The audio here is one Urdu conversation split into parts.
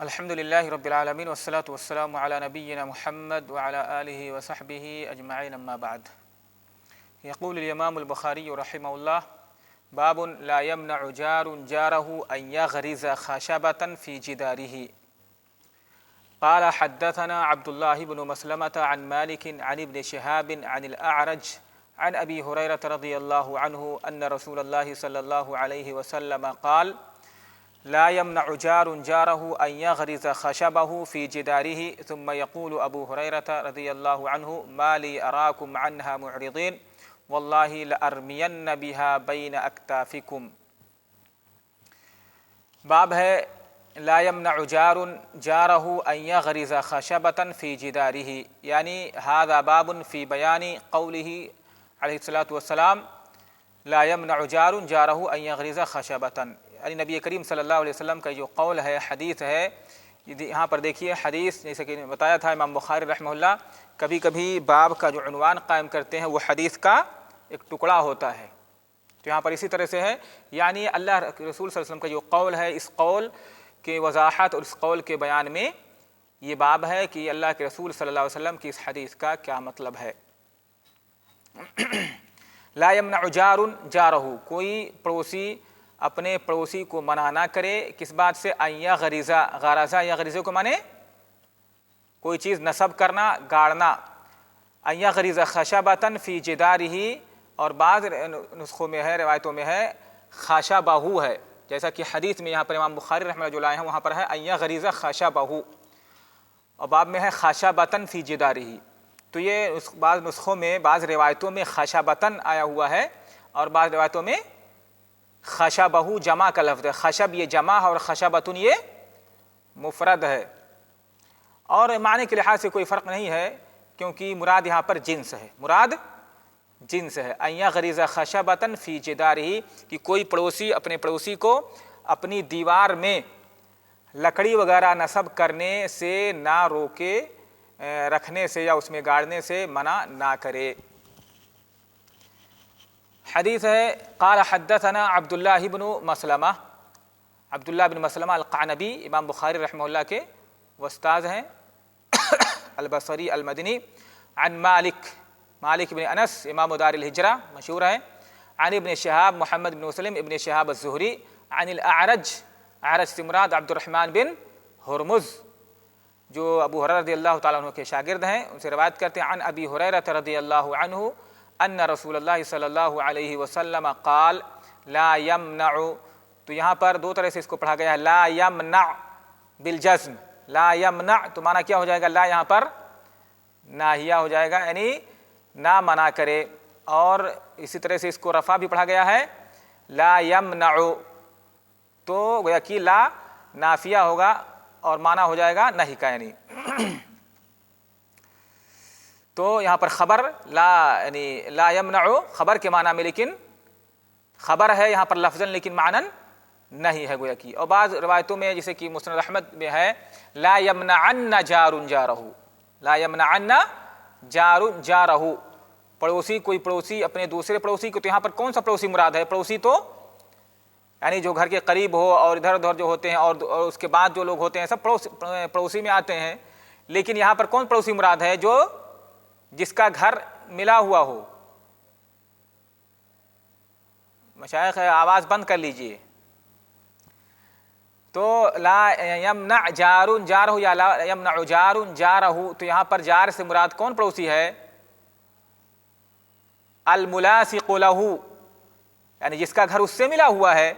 الحمد لله رب العالمين والصلاة والسلام على نبينا محمد وعلى آله وصحبه أجمعين أما بعد. يقول الإمام البخاري رحمه الله: باب لا يمنع جار جاره أن يغرز خشبة في جداره. قال حدثنا عبد الله بن مسلمة عن مالك عن ابن شهاب عن الأعرج عن أبي هريرة رضي الله عنه أن رسول الله صلى الله عليه وسلم قال: لا يمنع جار جاره أن يغرز خشبه في جداره. ثم يقول أبو هريرة رضي الله عنه: ما لي أراكم عنها معرضين والله لأرمين بها بين أكتافكم. باب ہے لا يمنع جار جاره أن يغرز خشبة في جداره، یعنی هذا باب في بيان قوله علیہ الصلاۃ والسلام لا يمنع جار جاره أن يغرز خشبة، یعنی نبی کریم صلی اللہ علیہ وسلم کا جو قول ہے، حدیث ہے. یہاں پر دیکھیے حدیث جیسے کہ بتایا تھا امام بخاری رحمہ اللہ کبھی کبھی باب کا جو عنوان قائم کرتے ہیں وہ حدیث کا ایک ٹکڑا ہوتا ہے. تو یہاں پر اسی طرح سے ہے، یعنی اللہ رسول صلی اللہ علیہ وسلم کا جو قول ہے اس قول کی وضاحت اور اس قول کے بیان میں یہ باب ہے کہ اللہ کے رسول صلی اللہ علیہ وسلم کی اس حدیث کا کیا مطلب ہے. لا یمنع جار جارہ، کوئی پڑوسی اپنے پڑوسی کو منع نہ کرے کس بات سے؟ ان یغرزا، غرزا یغرزا کو مانے کوئی چیز نصب کرنا، گاڑنا. ان یغرز خشبۃ فی جدارہ، اور بعض نسخوں میں ہے، روایتوں میں ہے خشبہ ہے، جیسا کہ حدیث میں یہاں پر امام بخاری رحمہ اللہ جو لائے ہیں وہاں پر ہے ان یغرز خشبہ، اور باب میں ہے خشبۃ فی جدارہ. تو یہ بعض نسخوں میں بعض روایتوں میں خشبۃ آیا ہوا ہے اور بعض روایتوں میں خشبہ جمع کا لفظ ہے. خشب یہ جمع ہے اور خشبۃ یہ مفرد ہے، اور معنی کے لحاظ سے کوئی فرق نہیں ہے کیونکہ مراد یہاں پر جنس ہے، مراد جنس ہے. ان یغرز خشبۃ فی جدارہ، کہ کوئی پڑوسی اپنے پڑوسی کو اپنی دیوار میں لکڑی وغیرہ نصب کرنے سے نہ روکے، رکھنے سے یا اس میں گاڑنے سے منع نہ کرے. حدیث ہے قال حدثنا عبداللہ بن مسلمہ، عبداللہ بن مسلمہ القعنبی امام بخاری رحمہ اللہ کے استاد ہیں، البصری المدنی. عن مالک بن انس امام دار الہجرہ مشہور ہیں. عن ابن شہاب محمد بن مسلم ابن شہاب الزہری. عن الاعرج، اعرج سے مراد عبد الرحمن بن ہرمز جو ابو ہریرہ رضی اللہ تعالیٰ عنہ کے شاگرد ہیں، ان سے روایت کرتے ہیں. عن ابی ہریرہ رضی اللہ عنہ ان رسول اللہ صلی اللہ علیہ وسلم قال لا یمنع. تو یہاں پر دو طرح سے اس کو پڑھا گیا ہے، لا یمنع بالجزم، لا یمنع تو معنی کیا ہو جائے گا؟ لا یہاں پر ناہیہ ہو جائے گا، یعنی نہ منع کرے. اور اسی طرح سے اس کو رفع بھی پڑھا گیا ہے لا یمنع، تو گویا کہ لا نافیہ ہوگا اور معنی ہو جائے گا نہیں کا، یعنی تو یہاں پر خبر لا، یعنی لا یمنع خبر کے معنی میں، لیکن خبر ہے یہاں پر لفظاً لیکن معنی نہیں ہے گویا کی. اور بعض روایتوں میں جیسے کہ مسند احمد میں ہے لا یمنعن جار جارہ، لا یمنعن جار جارہ، پڑوسی کوئی پڑوسی اپنے دوسرے پڑوسی کو. تو یہاں پر کون سا پڑوسی مراد ہے؟ پڑوسی تو یعنی جو گھر کے قریب ہو اور ادھر ادھر جو ہوتے ہیں اور اس کے بعد جو لوگ ہوتے ہیں سب پڑوسی میں آتے ہیں، لیکن یہاں پر کون پڑوسی مراد ہے؟ جو جس کا گھر ملا ہوا ہو. مشائخ آواز بند کر لیجئے. تو لا یمنع جار جارہ یا لا یمنع جار جارہ، تو یہاں پر جار سے مراد کون پڑوسی ہے؟ الملاصق لہ، یعنی جس کا گھر اس سے ملا ہوا ہے.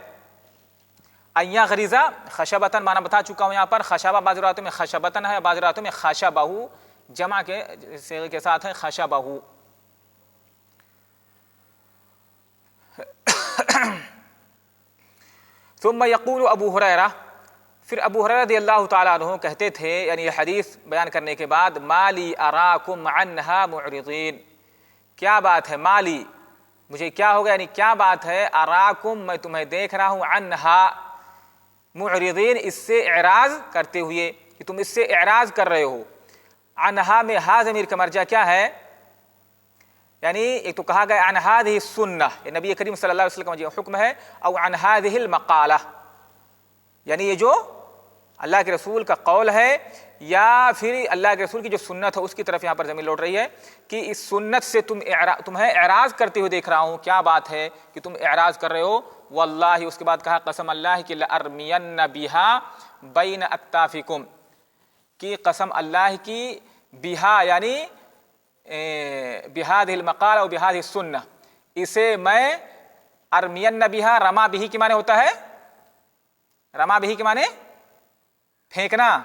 ان یغرز خشبۃ معنی بتا چکا ہوں، یہاں پر خشبہ بعض روایتوں میں خشبۃ ہے، بعض روایتوں میں خشبہ جمع کے صیغے کے ساتھ ہے خشبہ. ثم یقول ابو ہریرہ، پھر ابو ہریرہ رضی اللہ تعالیٰ عنہ کہتے تھے، یعنی یہ حدیث بیان کرنے کے بعد، مالی اراکم عنہا معرضین، کیا بات ہے؟ مالی مجھے کیا ہوگا، یعنی کیا بات ہے؟ اراکم میں تمہیں دیکھ رہا ہوں، عنہا معرضین اس سے اعراض کرتے ہوئے، کہ تم اس سے اعراض کر رہے ہو. عنہا میں ہا ضمیر کا مرجع کیا ہے؟ یعنی ایک تو کہا گیا عن هذه السنہ، یہ نبی کریم صلی اللہ علیہ وسلم کا جو حکم ہے، او عن هذه المقالہ، یعنی یہ جو اللہ کے رسول کا قول ہے یا پھر اللہ کے رسول کی جو سنت ہے اس کی طرف یہاں پر ضمیر لوٹ رہی ہے کہ اس سنت سے تمہیں اعراض کرتے ہوئے دیکھ رہا ہوں، کیا بات ہے کہ تم اعراض کر رہے ہو؟ واللہ، اس کے بعد کہا قسم اللہ کی لأرمین بہا بین اکتافکم، کی قسم اللہ کی، بہا یعنی بہذہ المقال و بہذہ السنہ، اسے میں ارمین بہا، رما بہی کے معنی ہوتا ہے، رما بہی کے معنی پھینکنا،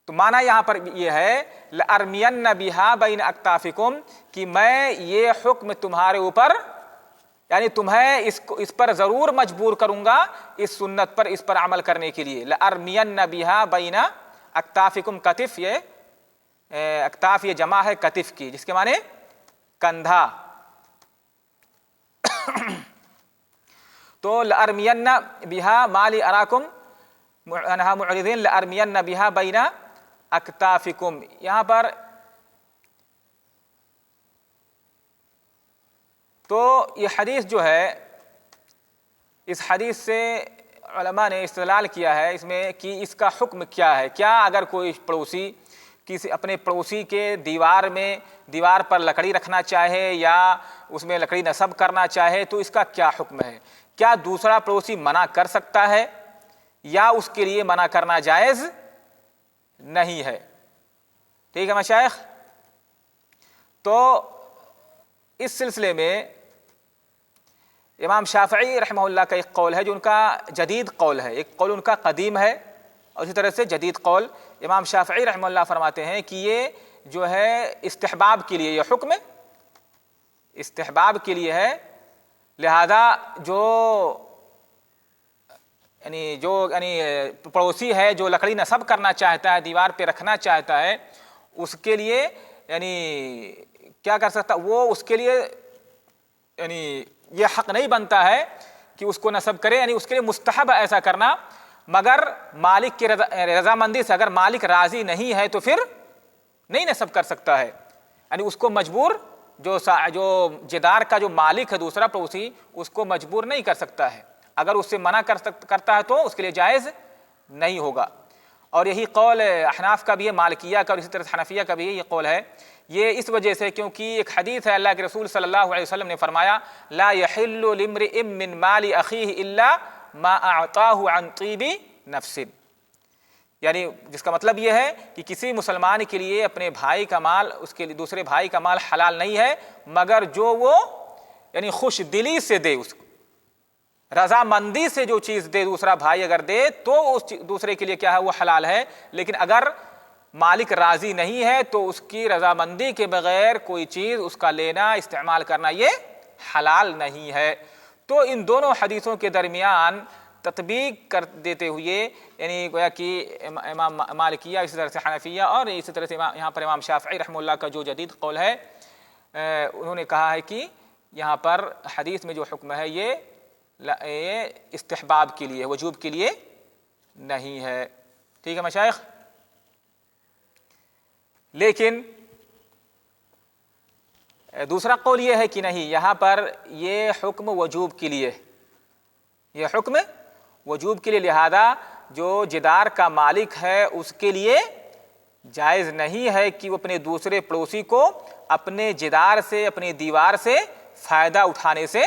تو معنی یہاں پر یہ ہے لأرمین بہا بین اکتافکم، کہ میں یہ حکم تمہارے اوپر، یعنی تمہیں اس پر ضرور مجبور کروں گا، اس سنت پر، اس پر عمل کرنے کے لیے۔ لأرمین بہا بین اکتافکم، کتف، یہ اکتاف یہ جمع ہے کتف کی، جس کے معنی کندھا۔ تو لأرمین بہا مالی اراکم انہا معرضین لأرمین بہا بین اکتافکم، یہاں پر تو یہ حدیث جو ہے، اس حدیث سے علماء نے استدلال کیا ہے اس میں کہ اس کا حکم کیا ہے، کیا اگر کوئی پڑوسی کسی اپنے پڑوسی کے دیوار پر لکڑی رکھنا چاہے یا اس میں لکڑی نصب کرنا چاہے تو اس کا کیا حکم ہے؟ کیا دوسرا پڑوسی منع کر سکتا ہے یا اس کے لیے منع کرنا جائز نہیں ہے؟ ٹھیک ہے مشائخ، تو اس سلسلے میں امام شافعی رحمہ اللہ کا ایک قول ہے جو ان کا جدید قول ہے، ایک قول ان کا قدیم ہے اور اسی طرح سے جدید قول۔ امام شافعی رحمہ اللہ فرماتے ہیں کہ یہ جو ہے استحباب کے لیے، یہ حکم استحباب کے لیے ہے، لہذا یعنی پڑوسی ہے جو لکڑی نصب کرنا چاہتا ہے، دیوار پہ رکھنا چاہتا ہے، اس کے لیے یعنی کیا کر سکتا وہ، اس کے لیے یعنی یہ حق نہیں بنتا ہے کہ اس کو نصب کرے، یعنی اس کے لیے مستحب ہے ایسا کرنا، مگر مالک کی رضامندی سے، اگر مالک راضی نہیں ہے تو پھر نہیں نصب کر سکتا ہے، یعنی اس کو مجبور، جو جدار کا جو مالک ہے دوسرا پڑوسی، اس کو مجبور نہیں کر سکتا ہے، اگر اس سے منع کرتا ہے تو اس کے لیے جائز نہیں ہوگا۔ اور یہی قول احناف کا بھی ہے، مالکیہ کا، اور اسی طرح حنفیہ کا بھی یہ قول ہے، یہ اس وجہ سے کیونکہ ایک حدیث ہے اللہ کے رسول صلی اللہ علیہ وسلم نے فرمایا لا يحل لامرئ من مال اخیہ الا ما اعطاہ عن طیب نفس، یعنی جس کا مطلب یہ ہے کہ کسی مسلمان کے لیے اپنے بھائی کا مال، اس کے لیے دوسرے بھائی کا مال حلال نہیں ہے مگر جو وہ یعنی خوش دلی سے دے، اس کو رضامندی سے جو چیز دے، دوسرا بھائی اگر دے تو اس دوسرے کے لیے کیا ہے وہ حلال ہے، لیکن اگر مالک راضی نہیں ہے تو اس کی رضامندی کے بغیر کوئی چیز اس کا لینا، استعمال کرنا یہ حلال نہیں ہے۔ تو ان دونوں حدیثوں کے درمیان تطبیق کر دیتے ہوئے، یعنی گویا کہ امام مالکیہ، اسی طرح سے حنفیہ اور اسی طرح سے یہاں پر امام شافعی رحمہ اللہ کا جو جدید قول ہے، انہوں نے کہا ہے کہ یہاں پر حدیث میں جو حکم ہے یہ استحباب کے لیے، وجوب کے لیے نہیں ہے۔ ٹھیک ہے مشائخ، لیکن دوسرا قول یہ ہے کہ نہیں، یہاں پر یہ حکم وجوب کے لیے، یہ حکم وجوب کے لیے، لہذا جو جدار کا مالک ہے اس کے لیے جائز نہیں ہے کہ وہ اپنے دوسرے پڑوسی کو اپنے جدار سے، اپنی دیوار سے فائدہ اٹھانے سے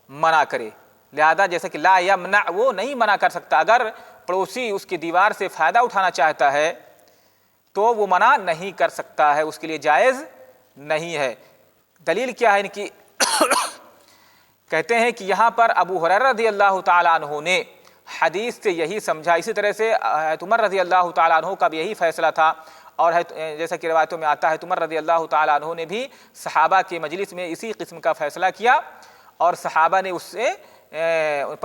منع کرے، لہذا جیسا کہ لا یمنع، وہ نہیں منع کر سکتا، اگر پڑوسی اس کی دیوار سے فائدہ اٹھانا چاہتا ہے تو وہ منع نہیں کر سکتا ہے، اس کے لیے جائز نہیں ہے۔ دلیل کیا ہے ان کی؟ کہتے ہیں کہ یہاں پر ابو ہریرہ رضی اللہ تعالیٰ عنہ نے حدیث سے یہی سمجھا، اسی طرح سے عمر رضی اللہ تعالیٰ عنہ کا بھی یہی فیصلہ تھا، اور جیسا کہ روایتوں میں آتا ہے عمر رضی اللہ تعالیٰ عنہ نے بھی صحابہ کی مجلس میں اسی قسم کا فیصلہ کیا اور صحابہ نے اس سے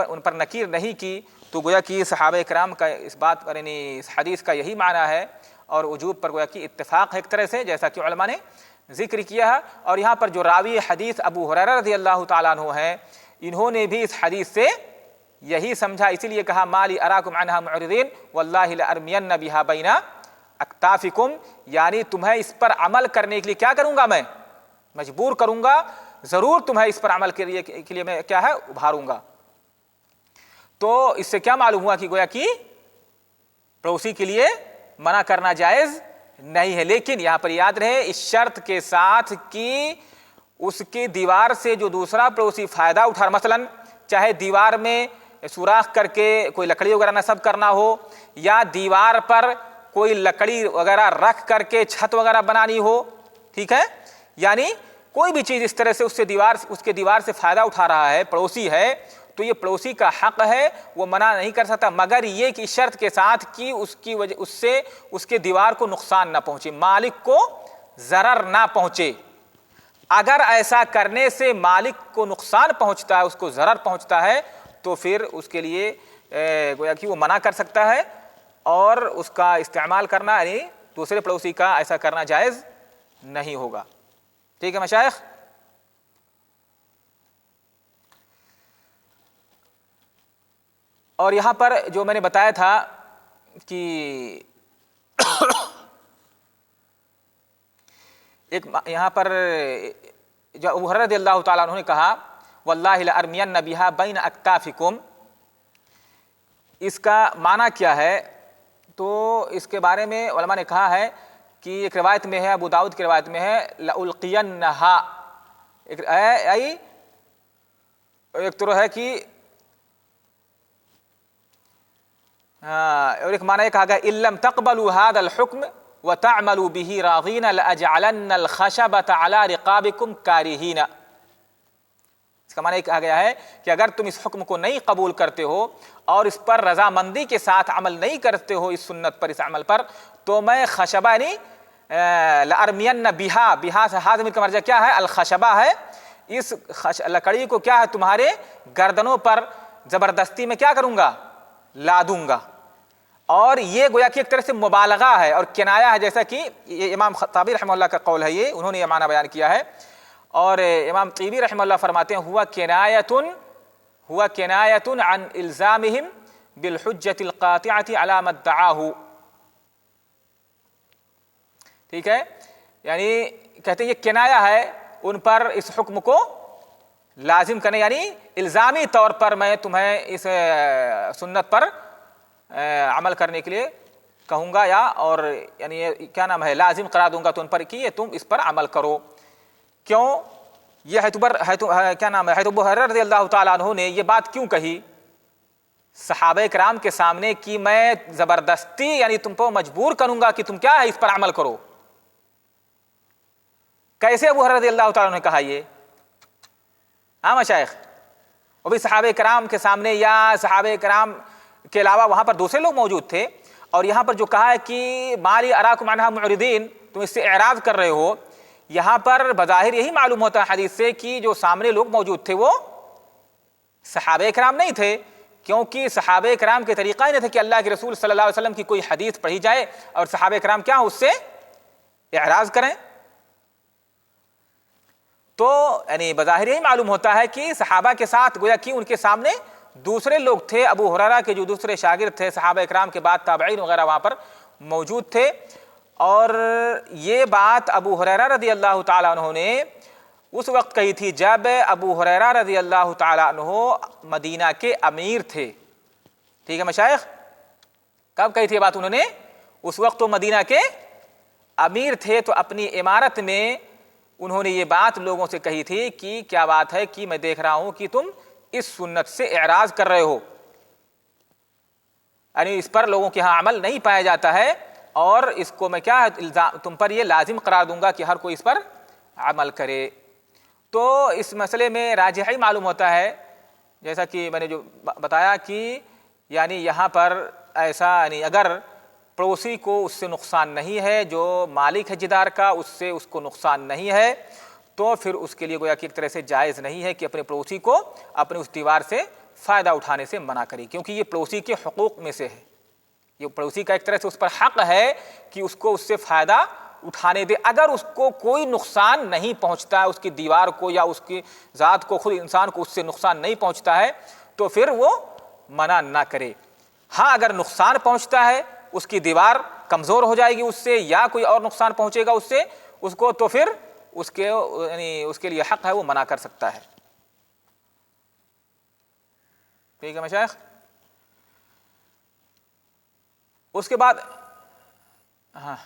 ان پر نکیر نہیں کی، تو گویا کہ صحابہ کرام کا اس بات پر، یعنی اس حدیث کا یہی معنی ہے اور وجوب پر گویا کہ اتفاق ہے ایک طرح سے، جیسا کہ علماء نے ذکر کیا ہے۔ اور یہاں پر جو راوی حدیث ابو ہریرہ رضی اللہ تعالیٰ عنہ ہیں، انہوں نے بھی اس حدیث سے یہی سمجھا، اسی لیے کہا مالی اراکم عنہا معرضین واللہ لارمین بہا بین اکتافکم، یعنی تمہیں اس پر عمل کرنے کے لیے کیا کروں گا، میں مجبور کروں گا، ضرور تمہیں اس پر عمل کے لیے میں کیا ہے ابھاروں گا۔ تو اس سے کیا معلوم ہوا کہ گویا کہ پڑوسی کے لیے منع کرنا جائز نہیں ہے، لیکن یہاں پر یاد رہے اس شرط کے ساتھ کہ اس کی دیوار سے جو دوسرا پڑوسی فائدہ اٹھا، مثلا چاہے دیوار میں سوراخ کر کے کوئی لکڑی وغیرہ نصب کرنا ہو، یا دیوار پر کوئی لکڑی وغیرہ رکھ کر کے چھت وغیرہ بنانی ہو، ٹھیک ہے، یعنی کوئی بھی چیز اس طرح سے اس کے دیوار سے فائدہ اٹھا رہا ہے، پڑوسی ہے، تو یہ پڑوسی کا حق ہے، وہ منع نہیں کر سکتا، مگر یہ کہ شرط کے ساتھ کہ اس سے اس کے دیوار کو نقصان نہ پہنچے، مالک کو ضرر نہ پہنچے۔ اگر ایسا کرنے سے مالک کو نقصان پہنچتا ہے، اس کو ضرر پہنچتا ہے، تو پھر اس کے لیے گویا کہ وہ منع کر سکتا ہے، اور اس کا استعمال کرنا یعنی دوسرے پڑوسی کا ایسا کرنا جائز نہیں ہوگا۔ ٹھیک ہے مشائخ؟ اور یہاں پر جو میں نے بتایا تھا کہ ایک یہاں پر جو ابو ہریرہ رضی اللہ تعالیٰ عنہ نے کہا واللہ لأرمین بہا بین اکتافکم، اس کا معنی کیا ہے؟ تو اس کے بارے میں علماء نے کہا ہے کہ ایک روایت میں ہے، ابو داؤد کی روایت میں ہے لألقینہا، ایک طرح ہے کہ اور ایک معنی یہ کہا گیا ان لم تقبلوا هذا الحكم وتعملوا به راضين لاجعلن الخشبة على رقابكم كارهين، اس کا معنی یہ کہا گیا ہے کہ اگر تم اس حکم کو نہیں قبول کرتے ہو اور اس پر رضامندی کے ساتھ عمل نہیں کرتے ہو، اس سنت پر، اس عمل پر، تو میں خشبہ یعنی لارمین بہا سے ہاضمیر کا مرجع کیا ہے؟ الخشبہ ہے، اس لکڑی کو کیا ہے تمہارے گردنوں پر زبردستی میں کیا کروں گا؟ لا دوں گا۔ اور یہ گویا کہ ایک طرح سے مبالغہ ہے اور کنایہ ہے، جیسا کہ یہ امام خطابی رحمہ اللہ کا قول ہے، یہ انہوں نے یہ معنی بیان کیا ہے، اور امام طیبی رحمہ اللہ فرماتے ہیں ہوا کنایۃ عن الزامہم بالحجۃ القاطعۃ علی ما ادعاہ، ٹھیک ہے، یعنی کہتے ہیں یہ کنایہ ہے ان پر اس حکم کو لازم کرنے، یعنی الزامی طور پر میں تمہیں اس سنت پر عمل کرنے کے لیے کہوں گا، یا اور یعنی کیا نام ہے لازم قرار دوں گا تو ان پر کہ تم اس پر عمل کرو۔ کیوں یہ کیا نام ہے ابو ہریرہ رضی اللہ تعالیٰ عنہ نے یہ بات کیوں کہی صحابہ کرام کے سامنے کہ میں زبردستی یعنی تم کو مجبور کروں گا کہ تم کیا ہے اس پر عمل کرو؟ کیسے ابو ہریرہ رضی اللہ تعالیٰ عنہ نے کہا یہ؟ ہاں مشائخ، وہ بھی صحابہ کرام کے سامنے، یا صحابہ کرام کے علاوہ وہاں پر دوسرے لوگ موجود تھے، اور یہاں پر جو کہا ہے کہ مالی اراکم عنہا معرضین، تم اس سے اعراض کر رہے ہو، یہاں پر بظاہر یہی معلوم ہوتا ہے حدیث سے کہ جو سامنے لوگ موجود تھے وہ صحابہ کرام نہیں تھے، کیونکہ صحابہ کرام کے طریقہ ہی نہیں تھا کہ اللہ کے رسول صلی اللہ علیہ وسلم کی کوئی حدیث پڑھی جائے اور صحابہ کرام کیا اس سے اعراض کریں۔ تو یعنی بظاہر یہی معلوم ہوتا ہے کہ صحابہ کے ساتھ گویا کہ ان کے سامنے دوسرے لوگ تھے، ابو ہریرہ کے جو دوسرے شاگرد تھے صحابہ اکرام کے بعد تابعین وغیرہ وہاں پر موجود تھے، اور یہ بات ابو ہریرہ رضی اللہ تعالیٰ عنہ نے اس وقت کہی تھی جب ابو ہریرہ رضی اللہ تعالیٰ عنہ مدینہ کے امیر تھے۔ ٹھیک ہے مشائخ؟ کب کہی تھی یہ بات انہوں نے؟ اس وقت تو مدینہ کے امیر تھے، تو اپنی عمارت میں انہوں نے یہ بات لوگوں سے کہی تھی کہ کیا بات ہے کہ میں دیکھ رہا ہوں کہ تم اس سنت سے اعراض کر رہے ہو، یعنی اس پر لوگوں کے ہاں عمل نہیں پایا جاتا ہے، اور اس کو میں کیا تم پر یہ لازم قرار دوں گا کہ ہر کوئی اس پر عمل کرے۔ تو اس مسئلے میں راجح ہی معلوم ہوتا ہے، جیسا کہ میں نے جو بتایا کہ یعنی یہاں پر ایسا یعنی اگر پڑوسی کو اس سے نقصان نہیں ہے، جو مالک ہے جدار کا اس سے اس کو نقصان نہیں ہے، تو پھر اس کے لیے گویا کہ ایک طرح سے جائز نہیں ہے کہ اپنے پڑوسی کو اپنے اس دیوار سے فائدہ اٹھانے سے منع کرے، کیونکہ یہ پڑوسی کے حقوق میں سے ہے، یہ پڑوسی کا ایک طرح سے اس پر حق ہے کہ اس کو اس سے فائدہ اٹھانے دے۔ اگر اس کو کوئی نقصان نہیں پہنچتا ہے، اس کی دیوار کو یا اس کی ذات کو، خود انسان کو اس سے نقصان نہیں پہنچتا ہے، تو پھر وہ منع نہ کرے۔ ہاں اگر نقصان پہنچتا ہے، اس کی دیوار کمزور ہو جائے گی اس سے، یا کوئی اور نقصان پہنچے گا اس سے اس کو، تو پھر اس کے یعنی اس کے لیے حق ہے وہ منع کر سکتا ہے۔ ٹھیک ہے مشائخ؟ اس کے بعد ہاں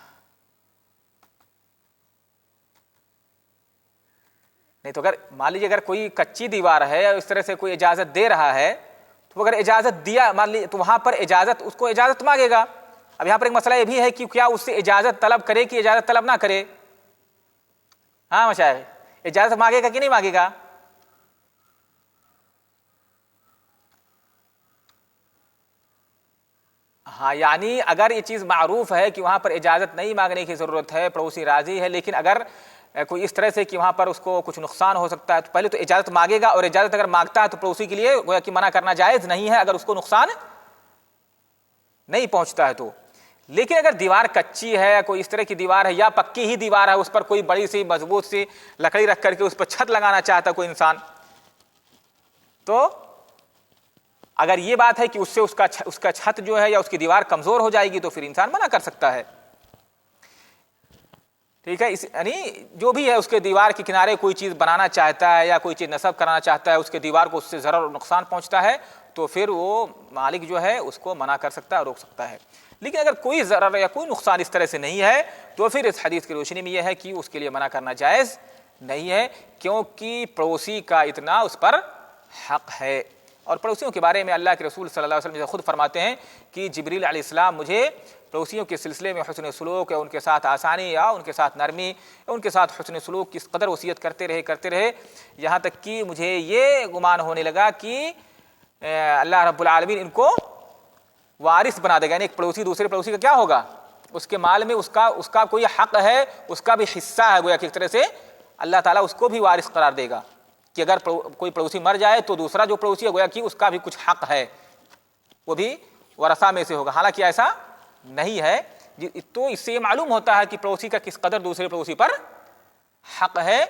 نہیں تو اگر مان لیجیے اگر کوئی کچی دیوار ہے اور اس طرح سے کوئی اجازت دے رہا ہے تو اگر اجازت دیا مان لیجیے تو وہاں پر اجازت اس کو اجازت مانگے گا. اب یہاں پر ایک مسئلہ یہ بھی ہے کہ کیا اس سے اجازت طلب کرے کہ اجازت طلب نہ کرے. ہاں مشائخ اجازت مانگے گا کہ نہیں مانگے گا؟ ہاں یعنی اگر یہ چیز معروف ہے کہ وہاں پر اجازت نہیں مانگنے کی ضرورت ہے، پڑوسی راضی ہے، لیکن اگر کوئی اس طرح سے کہ وہاں پر اس کو کچھ نقصان ہو سکتا ہے تو پہلے تو اجازت مانگے گا، اور اجازت اگر مانگتا ہے تو پڑوسی کے لیے گویا کہ منع کرنا جائز نہیں ہے اگر اس کو نقصان نہیں پہنچتا ہے تو. لیکن اگر دیوار کچی ہے، کوئی اس طرح کی دیوار ہے یا پکی ہی دیوار ہے، اس پر کوئی بڑی سی مضبوط سی لکڑی رکھ کر کے اس پر چھت لگانا چاہتا ہے کوئی انسان، تو اگر یہ بات ہے کہ اس سے اس کا چھت جو ہے یا اس کی دیوار کمزور ہو جائے گی تو پھر انسان منع کر سکتا ہے. ٹھیک ہے، یعنی جو بھی ہے اس کے دیوار کے کنارے کوئی چیز بنانا چاہتا ہے یا کوئی چیز نصب کرانا چاہتا ہے، اس کے دیوار کو اس سے ضرر اور نقصان پہنچتا ہے تو پھر وہ مالک جو ہے اس کو منع کر سکتا ہے، روک سکتا ہے. لیکن اگر کوئی ضرر یا کوئی نقصان اس طرح سے نہیں ہے تو پھر اس حدیث کی روشنی میں یہ ہے کہ اس کے لیے منع کرنا جائز نہیں ہے، کیونکہ پڑوسی کا اتنا اس پر حق ہے. اور پڑوسیوں کے بارے میں اللہ کے رسول صلی اللہ علیہ وسلم خود فرماتے ہیں کہ جبریل علیہ السلام مجھے پڑوسیوں کے سلسلے میں حسن سلوک یا ان کے ساتھ آسانی یا ان کے ساتھ نرمی یا ان کے ساتھ حسن سلوک کی قدر وصیت کرتے رہے یہاں تک کہ مجھے یہ گمان ہونے لگا کہ اللہ رب العالمین ان کو وارث بنا دے گا. یعنی ایک پڑوسی دوسرے پڑوسی کا کیا ہوگا؟ اس کے مال میں اس کا کوئی حق ہے، اس کا بھی حصہ ہے، گویا کہ ایک طرح سے اللہ تعالیٰ اس کو بھی وارث قرار دے گا کہ اگر کوئی پڑوسی مر جائے تو دوسرا جو پڑوسی ہے گویا کہ اس کا بھی کچھ حق ہے، وہ بھی ورثہ میں سے ہوگا. حالانکہ ایسا نہیں ہے. تو اس سے یہ معلوم ہوتا ہے کہ پڑوسی کا کس قدر دوسرے پڑوسی پر حق ہے،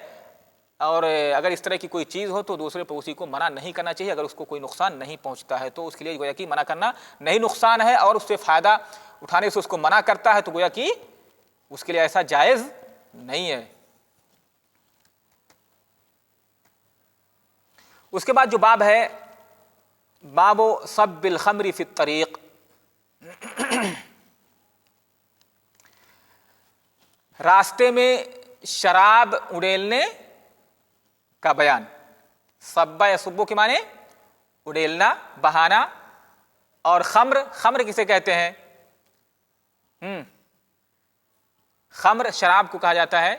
اور اگر اس طرح کی کوئی چیز ہو تو دوسرے پڑوسی کو منع نہیں کرنا چاہیے. اگر اس کو کوئی نقصان نہیں پہنچتا ہے تو اس کے لیے گویا کہ منع کرنا نہیں نقصان ہے، اور اس سے فائدہ اٹھانے سے اس کو منع کرتا ہے تو گویا کہ اس کے لیے ایسا جائز نہیں ہے. اس کے بعد جو باب ہے باب صب الخمر فی الطریق، راستے میں شراب اڑیلنے کا بیان. صبا یا صبو کے معنی اڑیلنا، بہانا. اور خمر کسے کہتے ہیں؟ خمر شراب کو کہا جاتا ہے.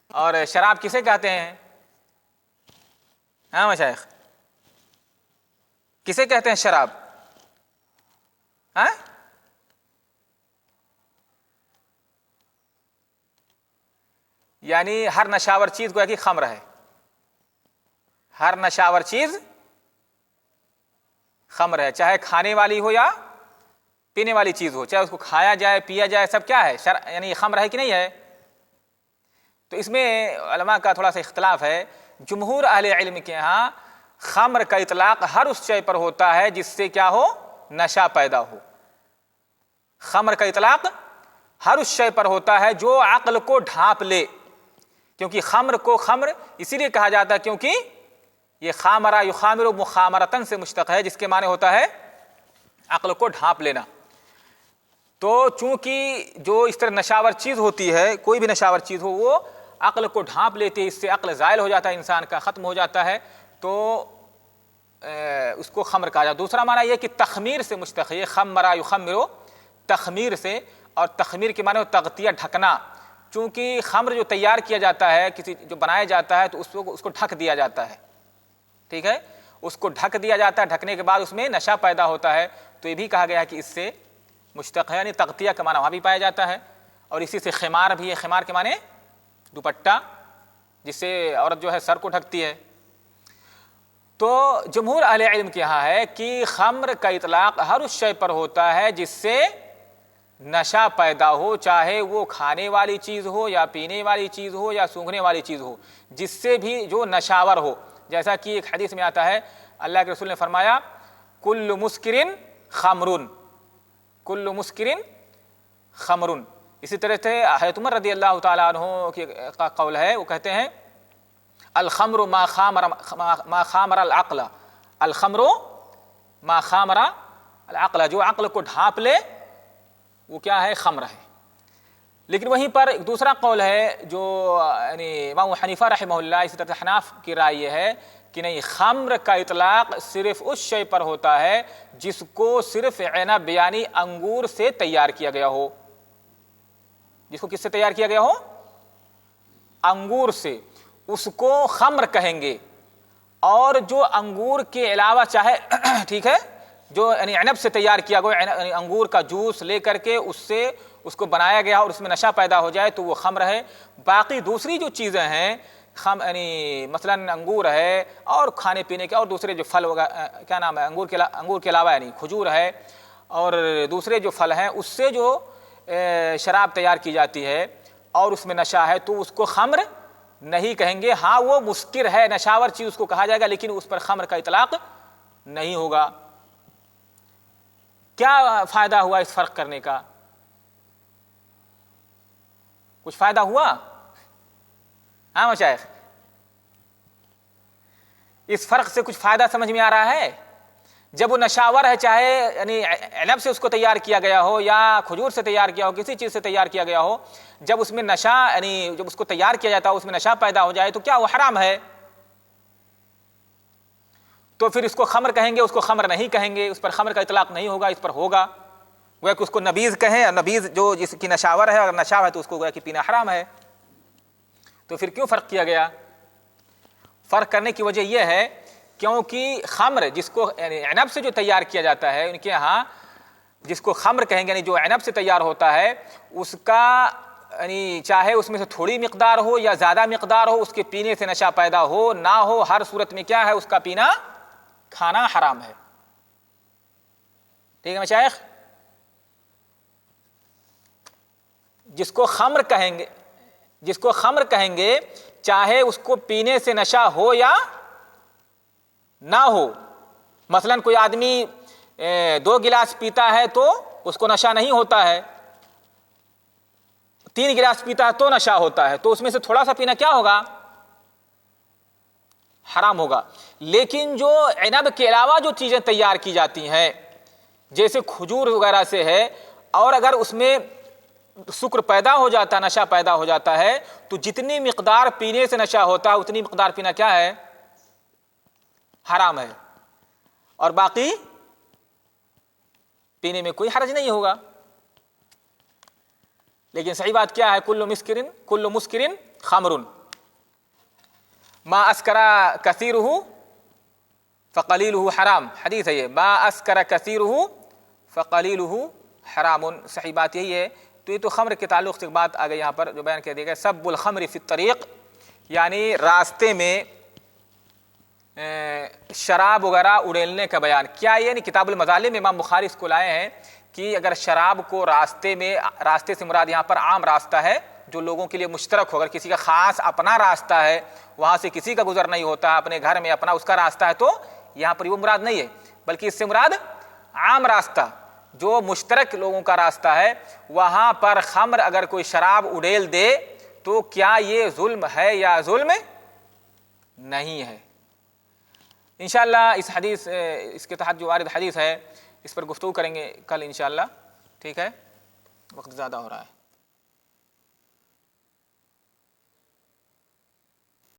اور شراب کسے کہتے ہیں؟ ہاں مشائخ کسے کہتے ہیں شراب؟ ہاں یعنی ہر نشاور چیز گویا کہ خمر ہے. ہر نشاور چیز خمر ہے، چاہے کھانے والی ہو یا پینے والی چیز ہو، چاہے اس کو کھایا جائے پیا جائے، سب کیا ہے؟ یعنی خمر ہے کہ نہیں ہے. تو اس میں علماء کا تھوڑا سا اختلاف ہے. جمہور اہل علم کے ہاں خمر کا اطلاق ہر اس شے پر ہوتا ہے جس سے کیا ہو؟ نشہ پیدا ہو. خمر کا اطلاق ہر اس شے پر ہوتا ہے جو عقل کو ڈھانپ لے، کیونکہ خمر کو خمر اسی لیے کہا جاتا ہے کیونکہ یہ خامرہ یخامر مخامرتن سے مشتق ہے، جس کے معنی ہوتا ہے عقل کو ڈھانپ لینا. تو چونکہ جو اس طرح نشاور چیز ہوتی ہے، کوئی بھی نشاور چیز ہو، وہ عقل کو ڈھانپ لیتی ہے، اس سے عقل زائل ہو جاتا ہے، انسان کا ختم ہو جاتا ہے، تو اس کو خمر کہا جاتا ہے. دوسرا معنی یہ کہ تخمیر سے مشتق ہے، خمرہ یخمر تخمیر سے، اور تخمیر کے معنی تغطیہ ڈھکنا. چونکہ خمر جو تیار کیا جاتا ہے، کسی جو بنایا جاتا ہے تو اس کو ڈھک دیا جاتا ہے. ٹھیک ہے، اس کو ڈھک دیا جاتا ہے، ڈھکنے کے بعد اس میں نشہ پیدا ہوتا ہے. تو یہ بھی کہا گیا ہے کہ اس سے مشتق ہے، یعنی تغطیہ کا معنی وہاں بھی پایا جاتا ہے. اور اسی سے خمار بھی ہے، خمار کے معنی دوپٹہ، جس سے عورت جو ہے سر کو ڈھکتی ہے. تو جمہور اہل علم کے یہاں ہے کہ خمر کا اطلاق ہر اس شے پر ہوتا ہے جس سے نشہ پیدا ہو، چاہے وہ کھانے والی چیز ہو یا پینے والی چیز ہو یا سونگھنے والی چیز ہو، جس سے بھی جو نشاور ہو. جیسا کہ ایک حدیث میں آتا ہے، اللہ کے رسول نے فرمایا کل مسکرن خمرن، کل مسکرن خمرن. اسی طرح سے حضرت عمر رضی اللہ تعالیٰ عنہ کا قول ہے، وہ کہتے ہیں الخمر ما خامر العقل، الخمر ما خامر العقل، جو عقل کو ڈھانپ لے وہ کیا ہے؟ خمر ہے. لیکن وہیں پر ایک دوسرا قول ہے جو یعنی امام حنیفہ رحمہ اللہ، اسی طرح حناف کی رائے یہ ہے کہ نہیں، خمر کا اطلاق صرف اس شے پر ہوتا ہے جس کو صرف عنب یعنی انگور سے تیار کیا گیا ہو. جس کو کس سے تیار کیا گیا ہو؟ انگور سے، اس کو خمر کہیں گے. اور جو انگور کے علاوہ چاہے ٹھیک ہے، جو یعنی عنب سے تیار کیا گیا، یعنی انگور کا جوس لے کر کے اس سے اس کو بنایا گیا اور اس میں نشہ پیدا ہو جائے تو وہ خمر ہے. باقی دوسری جو چیزیں ہیں یعنی مثلا انگور ہے اور کھانے پینے کے اور دوسرے جو پھل کیا نام ہے، انگور کے علاوہ یعنی کھجور ہے اور دوسرے جو پھل ہیں، اس سے جو شراب تیار کی جاتی ہے اور اس میں نشہ ہے تو اس کو خمر نہیں کہیں گے. ہاں وہ مسکر ہے، نشاور چیز اس کو کہا جائے گا، لیکن اس پر خمر کا اطلاق نہیں ہوگا. کیا فائدہ ہوا اس فرق کرنے کا؟ کچھ فائدہ ہوا؟ ہاں مشائخ، اس فرق سے کچھ فائدہ سمجھ میں آ رہا ہے؟ جب وہ نشاور ہے، چاہے یعنی عنب سے اس کو تیار کیا گیا ہو یا کھجور سے تیار کیا ہو، کسی چیز سے تیار کیا گیا ہو، جب اس میں نشہ یعنی جب اس کو تیار کیا جاتا ہو اس میں نشہ پیدا ہو جائے تو کیا وہ حرام ہے؟ تو پھر اس کو خمر کہیں گے، اس کو خمر نہیں کہیں گے، اس پر خمر کا اطلاق نہیں ہوگا، اس پر ہوگا. گویا کہ اس کو نبیذ کہیں، اور نبیذ جو جس کی نشاور ہے، اگر نشہ ہے تو اس کو گویا کہ پینا حرام ہے. تو پھر کیوں فرق کیا گیا؟ فرق کرنے کی وجہ یہ ہے کیونکہ خمر جس کو یعنی عنب سے جو تیار کیا جاتا ہے ان کے ہاں جس کو خمر کہیں گے، یعنی جو عنب سے تیار ہوتا ہے، اس کا یعنی چاہے اس میں سے تھوڑی مقدار ہو یا زیادہ مقدار ہو، اس کے پینے سے نشہ پیدا ہو نہ ہو، ہر صورت میں کیا ہے؟ اس کا پینا کھانا حرام ہے. ٹھیک ہے مشائخ؟ جس کو خمر کہیں گے چاہے اس کو پینے سے نشہ ہو یا نہ ہو. مثلا کوئی آدمی 2 گلاس پیتا ہے تو اس کو نشہ نہیں ہوتا ہے، 3 گلاس پیتا ہے تو نشہ ہوتا ہے، تو اس میں سے تھوڑا سا پینا کیا ہوگا؟ حرام ہوگا. لیکن جو عنب کے علاوہ جو چیزیں تیار کی جاتی ہیں جیسے کھجور وغیرہ سے ہے، اور اگر اس میں سکر پیدا ہو جاتا، نشہ پیدا ہو جاتا ہے، تو جتنی مقدار پینے سے نشہ ہوتا ہے اتنی مقدار پینا کیا ہے؟ حرام ہے. اور باقی پینے میں کوئی حرج نہیں ہوگا. لیکن صحیح بات کیا ہے؟ کل مسکرن خمر ما اسکر کثیرہ فقلیلہ حرام. حدیث ہے یہ، ما اسکر کثیرہ فقلیلہ حرام. صحیح بات یہی ہے. تو یہ تو خمر کے تعلق سے ایک بات آ گئی یہاں پر جو بیان کر دیا گیا، سب الخمر فی الطریق، یعنی راستے میں شراب وغیرہ اڑیلنے کا بیان کیا. یعنی کتاب المظالم میں امام بخاری اس کو لائے ہیں کہ اگر شراب کو راستے سے مراد یہاں پر عام راستہ ہے جو لوگوں کے لیے مشترک ہو، اگر کسی کا خاص اپنا راستہ ہے، وہاں سے کسی کا گزر نہیں ہوتا، اپنے گھر میں اپنا اس کا راستہ ہے، تو یہاں پر وہ مراد نہیں ہے، بلکہ اس سے مراد عام راستہ جو مشترک لوگوں کا راستہ ہے. وہاں پر خمر اگر کوئی شراب اڑیل دے تو کیا یہ ظلم ہے یا ظلم نہیں ہے؟ انشاءاللہ اس کے تحت جو وارد حدیث ہے اس پر گفتگو کریں گے کل انشاءاللہ. ٹھیک ہے، وقت زیادہ ہو رہا ہے.